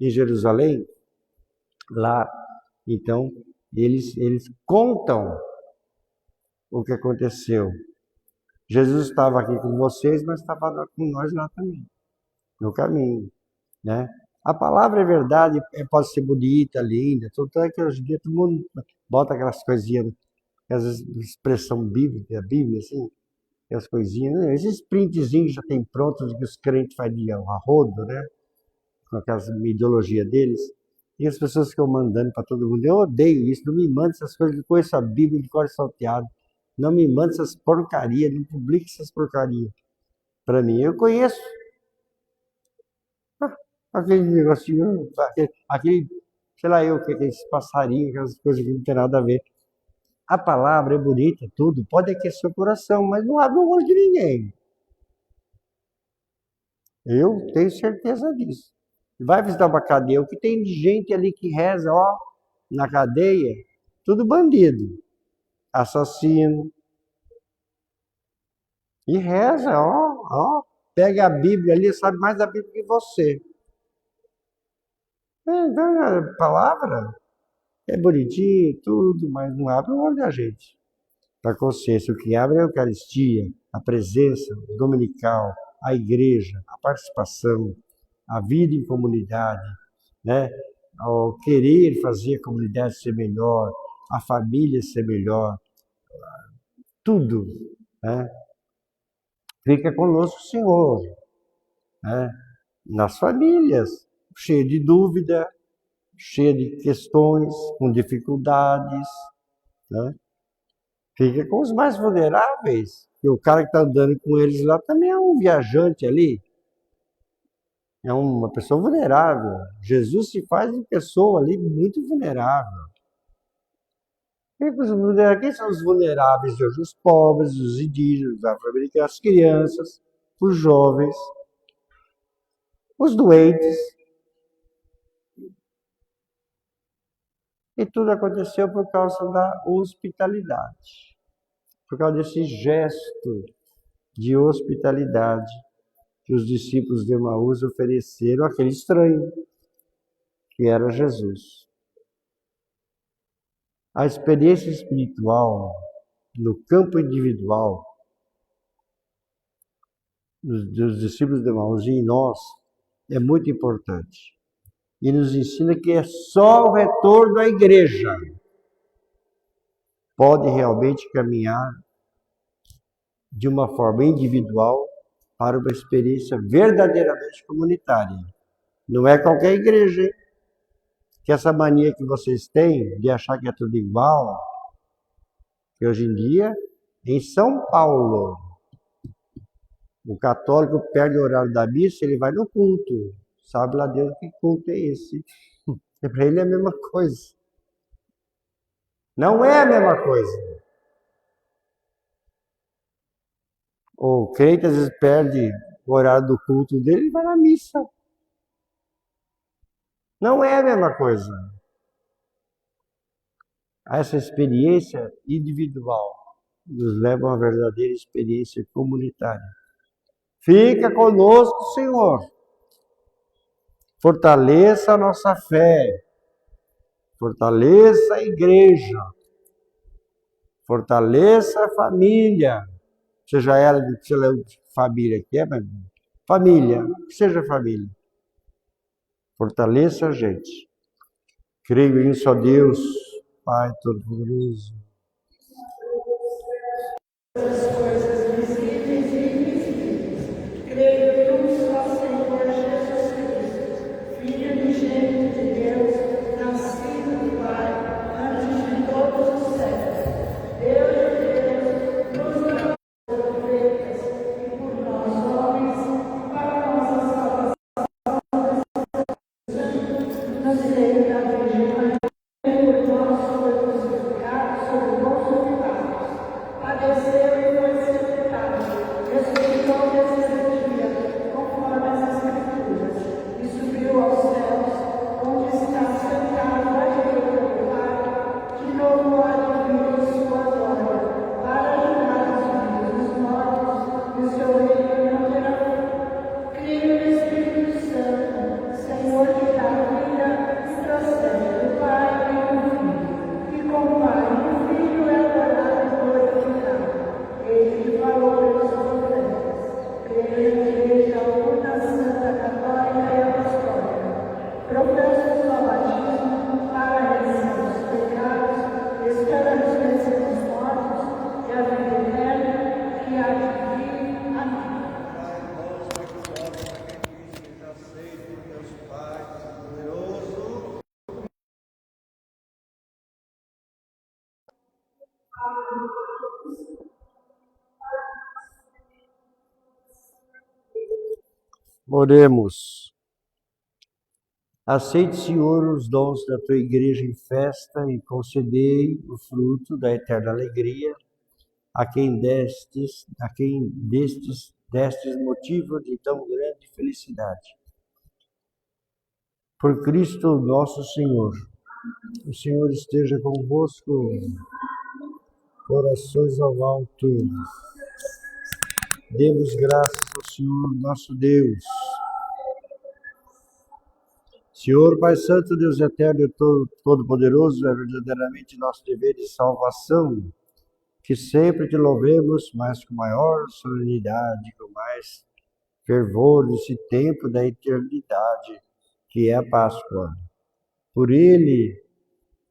Speaker 2: Em Jerusalém, lá, então, eles contam o que aconteceu. Jesus estava aqui com vocês, mas estava com nós lá também, no caminho, né? A palavra é verdade, pode ser bonita, linda, tanto é que hoje em dia todo mundo bota aquelas coisinhas, aquelas expressão bíblica, a Bíblia, assim, aquelas coisinhas, né? Esses printzinhos já tem prontos que os crentes fazem a rodo, né? Com aquelas ideologia deles. E as pessoas ficam mandando para todo mundo. Eu odeio isso, não me manda essas coisas, eu conheço a Bíblia de cor salteado. Não me manda essas porcarias, não publique essas porcarias. Para mim, eu conheço. Aquele negocinho, aquele sei lá eu, o que é esse passarinho, aquelas coisas que não tem nada a ver. A palavra é bonita, tudo, pode aquecer o coração, mas não abre o olho de ninguém. Eu tenho certeza disso. Vai visitar uma cadeia, o que tem de gente ali que reza, ó, na cadeia, tudo bandido, assassino. E reza, ó, pega a Bíblia ali, sabe mais da Bíblia que você. Então, a palavra é bonitinho, tudo, mas não abre o olho da gente. Para a consciência, o que abre é a Eucaristia, a presença dominical, a igreja, a participação, a vida em comunidade, né? O querer fazer a comunidade ser melhor, a família ser melhor, tudo, né? Fica conosco, Senhor, né? Nas famílias, cheio de dúvida, cheio de questões, com dificuldades, né? Fica com os mais vulneráveis. E o cara que está andando com eles lá também é um viajante ali, é uma pessoa vulnerável. Jesus se faz em pessoa ali muito vulnerável. Quem são os vulneráveis de hoje? Os pobres, os indígenas, os afro-americanos, as crianças, os jovens, os doentes. E tudo aconteceu por causa da hospitalidade. Por causa desse gesto de hospitalidade que os discípulos de Emaús ofereceram àquele estranho, que era Jesus. A experiência espiritual no campo individual dos discípulos de Emaús e em nós é muito importante. E nos ensina que é só o retorno à igreja pode realmente caminhar de uma forma individual para uma experiência verdadeiramente comunitária. Não é qualquer igreja, hein? Que essa mania que vocês têm de achar que é tudo igual, que hoje em dia, em São Paulo, o católico perde o horário da missa, ele vai no culto. Sabe lá Deus que culto é esse? E para ele é a mesma coisa. Não é a mesma coisa. O crente às vezes perde o horário do culto dele e vai na missa. Não é a mesma coisa. Essa experiência individual nos leva a uma verdadeira experiência comunitária. Fica conosco, Senhor. Fortaleça a nossa fé. Fortaleça a igreja. Fortaleça a família. Seja ela de família que é, mas família, seja família. Fortaleça a gente. Creio em só Deus, Pai Todo-Poderoso. Oremos. Aceite, Senhor, os dons da tua igreja em festa e concedei o fruto da eterna alegria a quem destes motivo de tão grande felicidade. Por Cristo nosso Senhor. O Senhor esteja convosco. Corações ao alto. Demos graças ao Senhor nosso Deus. Senhor, Pai Santo, Deus eterno e todo-poderoso, é verdadeiramente nosso dever de salvação, que sempre te louvemos, mas com maior solenidade, com mais fervor, nesse tempo da eternidade, que é a Páscoa. Por ele,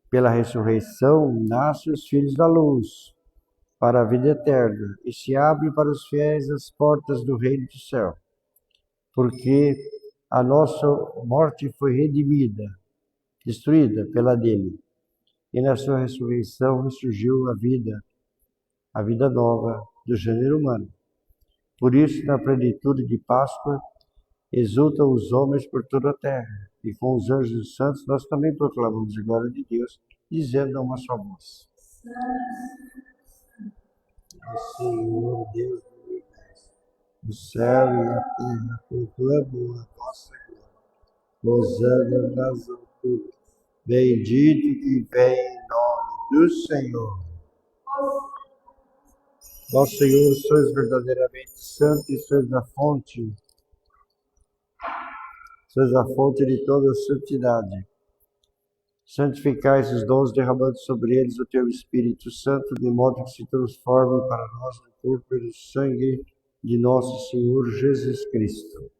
Speaker 2: pela ressurreição, nascem os filhos da luz, para a vida eterna, e se abrem para os fiéis as portas do reino do céu. Porque a nossa morte foi redimida, destruída pela dele, e na sua ressurreição ressurgiu a vida nova do gênero humano. Por isso, na plenitude de Páscoa, exultam os homens por toda a terra, e com os anjos santos nós também proclamamos a glória de Deus, dizendo a uma só voz: o Senhor Deus do universo, o céu e a terra proclamam a vossa glória. Hosana nas alturas, bendito que vem em nome do Senhor. Ó Senhor, sois verdadeiramente santo e sois a fonte de toda a santidade. Santificai esses dons, derramando sobre eles o teu Espírito Santo, de modo que se transformem para nós no corpo e no sangue de nosso Senhor Jesus Cristo.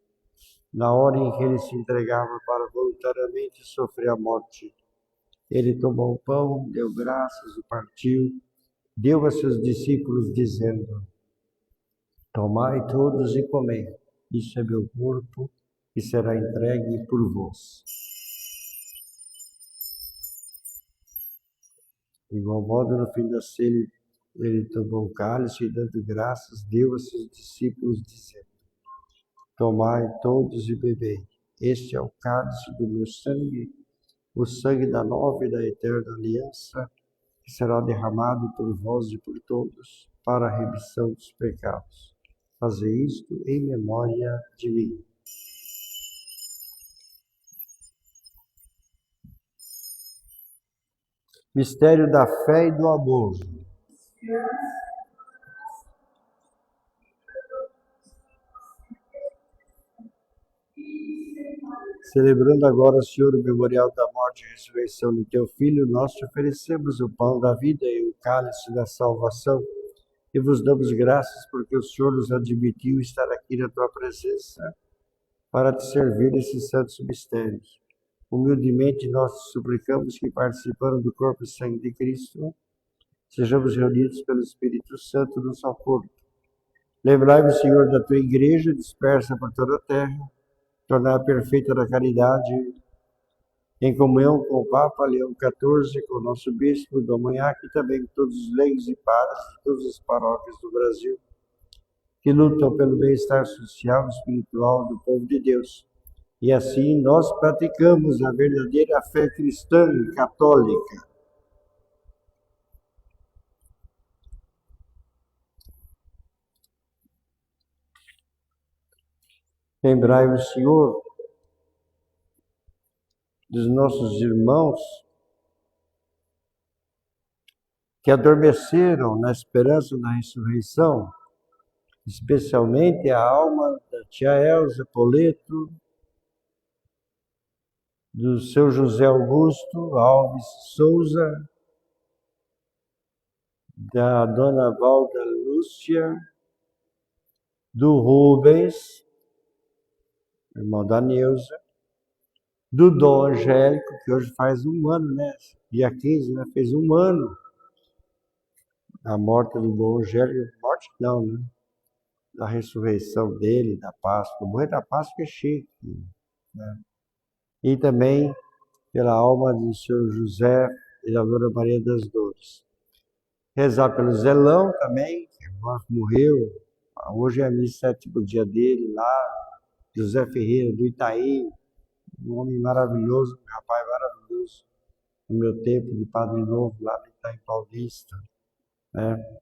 Speaker 2: Na hora em que ele se entregava para voluntariamente sofrer a morte, ele tomou o pão, deu graças e partiu, deu a seus discípulos, dizendo: tomai todos e comei, isso é meu corpo, que será entregue por vós. De igual modo, no fim da ceia, ele tomou o cálice e, dando graças, deu a seus discípulos, dizendo: tomai todos e bebei, este é o cálice do meu sangue, o sangue da nova e da eterna aliança, que será derramado por vós e por todos, para a remissão dos pecados. Fazei isto em memória de mim. Mistério da fé e do amor. Celebrando agora, Senhor, o memorial da morte e ressurreição do teu Filho, nós te oferecemos o pão da vida e o cálice da salvação, e vos damos graças porque o Senhor nos admitiu estar aqui na tua presença para te servir nesses santos mistérios. Humildemente nós te suplicamos que, participando do corpo e sangue de Cristo, sejamos reunidos pelo Espírito Santo no só corpo. Lembrai-vos, Senhor, da tua igreja dispersa por toda a terra, tornar perfeita na caridade, em comunhão com o Papa Leão XIV, com o nosso Bispo do Amanhaque, e também com todos os leigos e padres de todas as paróquias do Brasil, que lutam pelo bem-estar social e espiritual do povo de Deus. E assim nós praticamos a verdadeira fé cristã e católica. Lembrai-vos, Senhor, dos nossos irmãos que adormeceram na esperança da ressurreição, especialmente a alma da tia Elza Poleto, do seu José Augusto Alves Souza, da dona Valda Lúcia, do Rubens, irmão da Neuza, do Dom Angélico, que hoje faz um ano, né? Dia 15, né? Fez um ano a morte do Dom Angélico. Morte não, né? Da ressurreição dele, da Páscoa. Morrer da Páscoa é chique, né? E também pela alma do Senhor José e da Dona Maria das Dores. Rezar pelo Zelão também, que morreu. Hoje é a missa sétimo dia dele lá, José Ferreira do Itaí, um homem maravilhoso, um rapaz maravilhoso, no meu tempo de Padre Novo, lá no Itaim Paulista, né?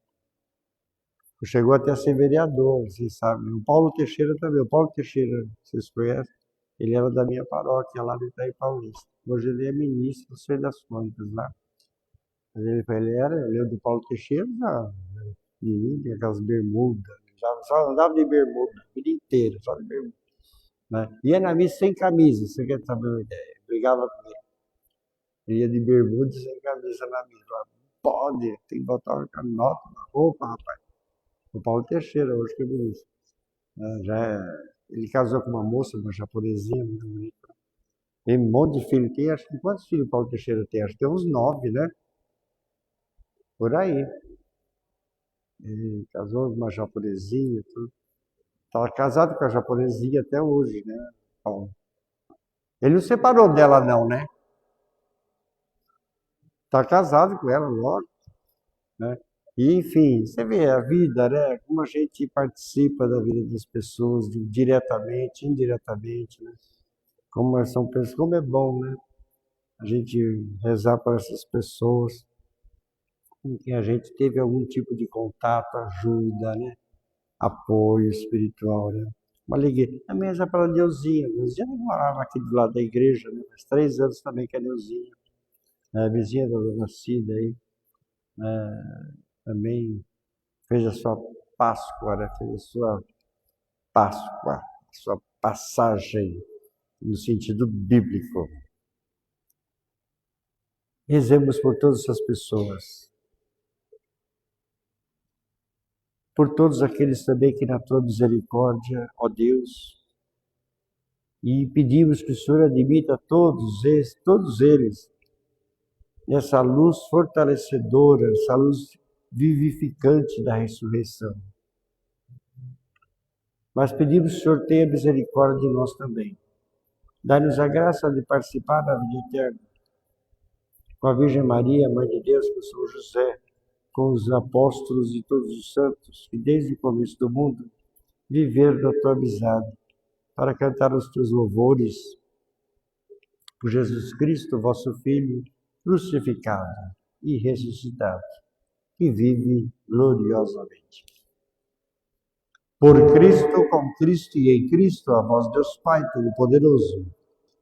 Speaker 2: Chegou até a ser vereador, vocês sabem. O Paulo Teixeira também. O Paulo Teixeira, vocês conhecem? Ele era da minha paróquia lá no Itaim Paulista. Hoje ele é ministro do Senhor das Contas lá. Mas ele é do Paulo Teixeira, já, menino, tinha aquelas bermudas, já, só andava de bermuda, a vida inteira, só de bermuda. Né? Ia na missa sem camisa, você quer saber uma ideia? Brigava com ele. Ele ia de bermuda e sem camisa na missa. Falava, pode, tem que botar uma nota na roupa, rapaz. O Paulo Teixeira, hoje que é ministro. Ele casou com uma moça, uma japonesinha, muito bonita. Tem um monte de filho. Tem, acho que quantos filhos o Paulo Teixeira tem? Acho que tem uns 9, né? Por aí. Ele casou com uma japonesinha, tudo. Estava casado com a japonesinha até hoje, né, Paulo? Ele não separou dela, não, né? Está casado com ela, logo, né? E, enfim, você vê a vida, né? Como a gente participa da vida das pessoas, diretamente, indiretamente, né? Como são pessoas, como é bom, né? A gente rezar para essas pessoas com quem a gente teve algum tipo de contato, ajuda, né? Apoio espiritual, né? Uma alegria. Também rezar para a Neuzinha. Neuzinha não morava aqui do lado da igreja, né? Faz 3 anos também que é Neuzinha. A vizinha da Dona Cida aí, também fez a sua Páscoa, né? Fez a sua Páscoa, a sua passagem no sentido bíblico. Rezemos por todas essas pessoas. Por todos aqueles também que na tua misericórdia, ó Deus, e pedimos que o Senhor admita todos eles, nessa luz fortalecedora, essa luz vivificante da ressurreição. Mas pedimos que o Senhor tenha misericórdia de nós também. Dá-nos a graça de participar da vida eterna com a Virgem Maria, Mãe de Deus, com São José, com os apóstolos e todos os santos, que desde o começo do mundo viveram da tua amizade, para cantar os teus louvores por Jesus Cristo, vosso Filho, crucificado e ressuscitado, que vive gloriosamente. Por Cristo, com Cristo e em Cristo, a vós, Deus Pai Todo-Poderoso,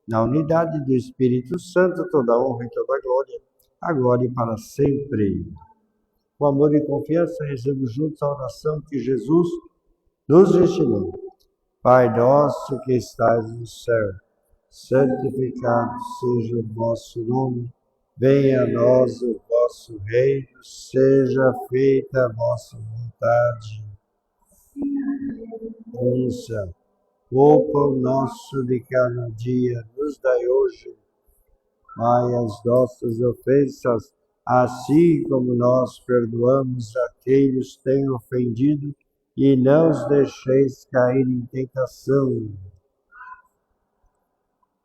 Speaker 2: na unidade do Espírito Santo, toda honra e toda glória, agora e para sempre. Com amor e confiança, rezemos juntos a oração que Jesus nos ensinou. Pai nosso que estais no céu, santificado seja o vosso nome, venha a nós o vosso reino, seja feita a vossa vontade. Onça, o pão nosso de cada dia nos dai hoje, Pai, as nossas ofensas, assim como nós perdoamos a quem nos tem ofendido, e não os deixeis cair em tentação.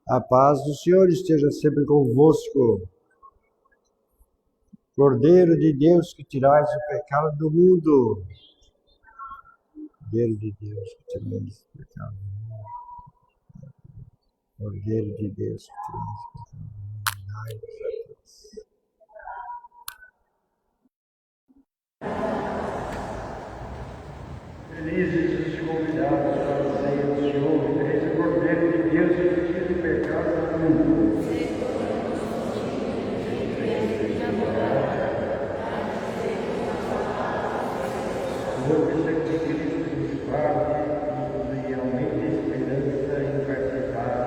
Speaker 2: A paz do Senhor esteja sempre convosco. Cordeiro de Deus, que tirais o pecado do mundo. Cordeiro de Deus, que tirais o pecado do mundo. Cordeiro de Deus, que tirais o pecado do mundo. Dai-nos a Deus. Felizes os convidados para a ceia do Senhor, esse Cordeiro de Deus que tira o pecado do mundo. Senhor, que sacrifício nos guarde e aumente a esperança em participar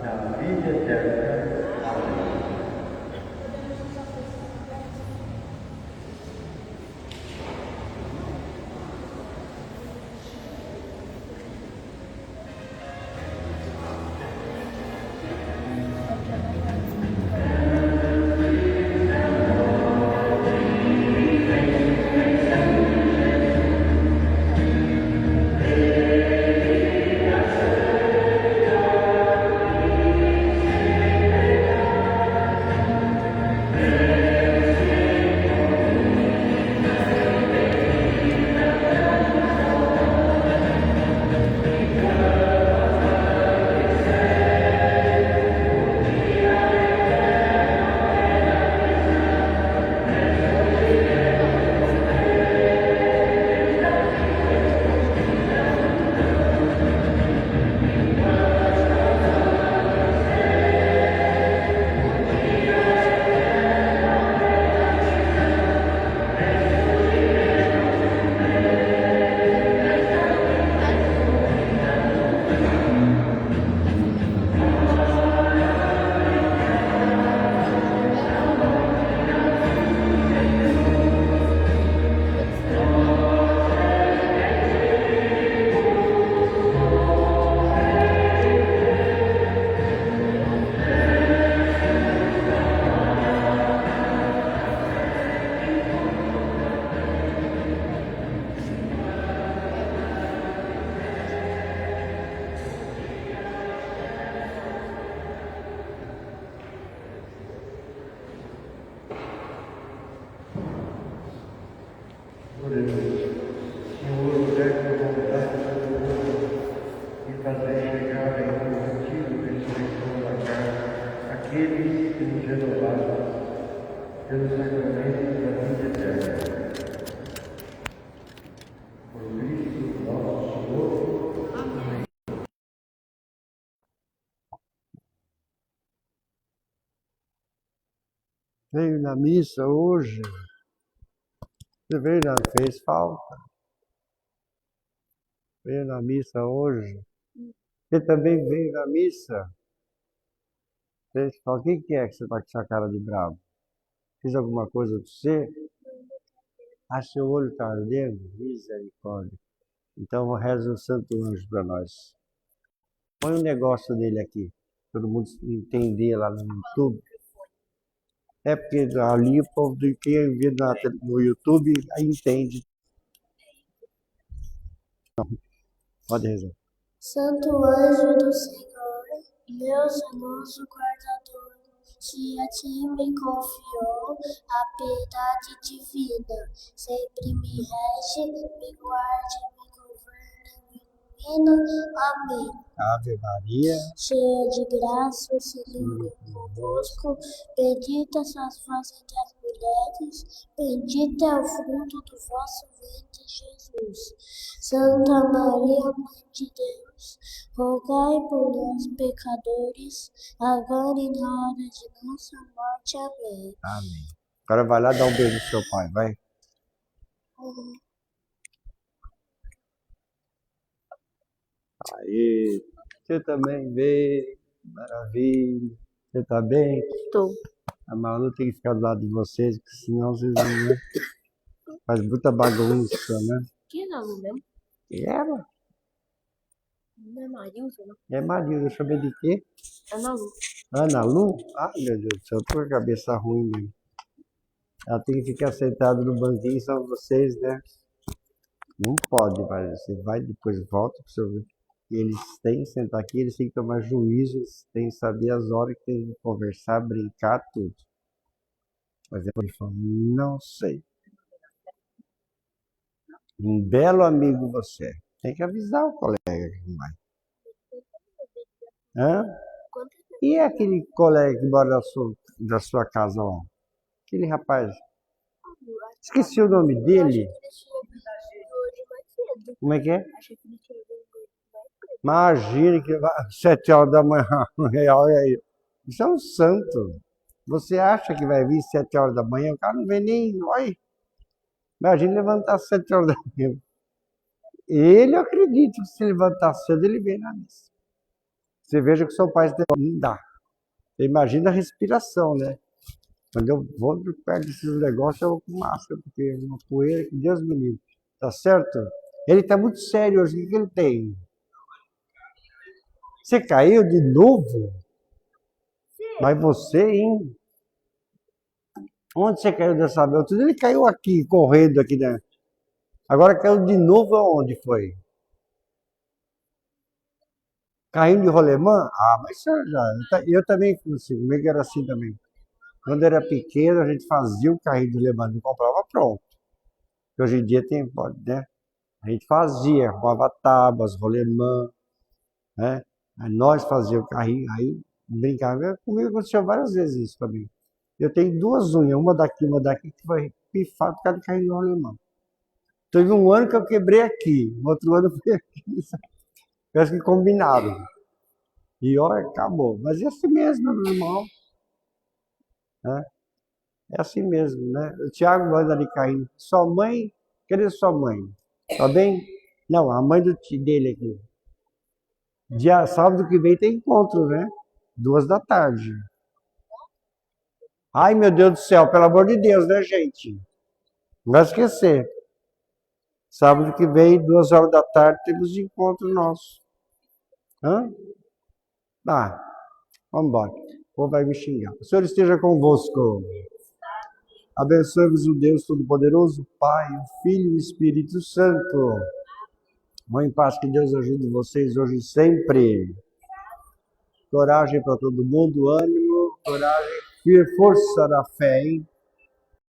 Speaker 2: da vida eterna. Amém. Senhor, deve vontade e fazer chegar em positivo e ressurreição da carne aqueles que nos renovaram pelos sacramentos da vida eterna. Por Cristo nosso Senhor. Amém. Veio na missa hoje. Você veio na... fez falta. Veio na missa hoje. Você também veio na missa. Fez falta. O que é que você está com essa cara de bravo? Fiz alguma coisa para você? Ah, seu olho está ardendo? Misericórdia. Então reza o Santo Anjo para nós. Põe um negócio dele aqui. Todo mundo entender lá no YouTube. É porque ali o povo que vê no YouTube aí entende. Pode rezar.
Speaker 3: Santo anjo do Senhor, meu zeloso guardador, se a ti me confiou a piedade divina, sempre me rege, me guarde, me governe, me ilumina. Amém.
Speaker 2: Ave Maria,
Speaker 3: cheia de graça, o Senhor é convosco, bendita sois vós entre as mulheres, bendito é o fruto do vosso ventre, Jesus. Santa Maria, Mãe de Deus, rogai por nós, pecadores, agora e na hora de nossa morte. Amém.
Speaker 2: amém. Agora vai lá dar um beijo pro seu pai, vai. Aí, você também veio, maravilha. Você tá bem?
Speaker 3: Estou.
Speaker 2: A Malu tem que ficar do lado de vocês, porque senão vocês não, né? Faz muita bagunça, né?
Speaker 3: Que nome mesmo?
Speaker 2: E ela?
Speaker 3: Não é Marilson, não?
Speaker 2: É Maria, deixa eu ver de quê?
Speaker 3: Ana Lu.
Speaker 2: Ana Lu? Ai, meu Deus do céu, tô com a cabeça ruim mesmo. Ela tem que ficar sentada no banquinho, são vocês, né? Não pode, mas você vai depois volta pro seu... Eles têm que sentar aqui, eles têm que tomar juízo, eles têm que saber as horas que tem que conversar, brincar, tudo. Mas ele falou, não sei. Um belo amigo você é. Tem que avisar o colega que não vai. Hã? E aquele colega que mora da sua casa lá? Aquele rapaz. Esqueci o nome dele. Como é que é? Imagina que 7 horas da manhã, olha aí. Isso é um santo. Você acha que vai vir 7 horas da manhã? O cara não vem nem. Olha. Imagina levantar às 7 horas da manhã. Ele, eu acredito que se levantar cedo, ele vem na missa. Você veja que seu pai não dá. Você imagina a respiração, né? Quando eu vou perto desses negócios, eu vou com máscara, porque é uma poeira que Deus me livre. Tá certo? Ele tá muito sério hoje. O que ele tem? Você caiu de novo? Mas você, hein? Onde você caiu dessa vez? Outro dia ele caiu aqui, correndo aqui, né? Agora caiu de novo aonde foi? Caindo de rolemã? Ah, mas isso já. Eu também, comigo era assim também. Quando era pequeno, a gente fazia o carrinho de rolemã, não comprava pronto. Hoje em dia tem, pode, né? A gente fazia, arrumava tábuas, rolemã, né? Aí nós fazíamos o carrinho, aí brincava. Comigo aconteceu várias vezes isso também. Eu tenho 2 unhas, uma daqui, que foi pifada por causa do carrinho de rolemã. Teve um ano que eu quebrei aqui, no outro ano foi aqui. Parece que combinaram. E olha, acabou. Mas é assim mesmo, meu irmão. Né? É assim mesmo, né? O Thiago anda ali caindo. Sua mãe, cadê sua mãe? Tá bem? Não, a mãe dele aqui. Dia sábado que vem tem encontro, né? 2 da tarde. Ai, meu Deus do céu, pelo amor de Deus, né, gente? Não vai esquecer. Sábado que vem, 2 horas da tarde, temos encontro nosso. Hã? Tá, vamos embora. Ou vai me xingar. O Senhor esteja convosco. Abençoe-vos o Deus Todo-Poderoso, Pai, o Filho e o Espírito Santo. Vão em paz, que Deus ajude vocês hoje e sempre. Coragem para todo mundo, ânimo, coragem, força da fé, hein?